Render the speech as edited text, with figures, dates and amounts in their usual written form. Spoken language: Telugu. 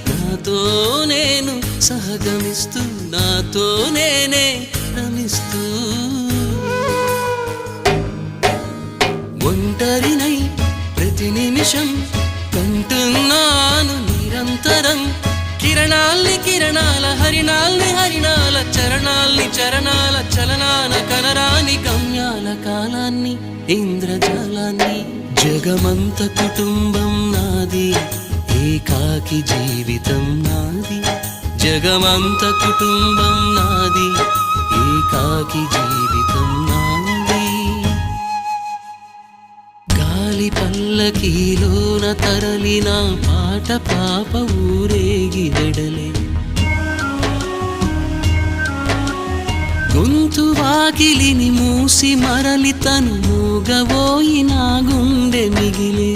నాతో నేను సహగమిస్తూ నాతో నేనే రమిస్తూ ఒంటరినై ప్రతి నిమిషం కంటున్నాను నిరంతరం కిరణాల్ని కిరణాల హరిణాల్ని హరిణాల చరణాల్ని చరణాల చలనాన కనరాని గమ్యాల కాలాన్ని ఇంద్రజాలాన్ని జగమంత కుటుంబం నాది ఏకాకి జీవితం నాది జగమంత కుటుంబం నాది ఏకాకి జీవితం నాది గాలి పల్లకీలోన తరలిన పాట పాప ఊరేగి వెడలే గొంతు వాకిలిని మూసి మరలి తను మూగబోయి నా గుండె మిగిలే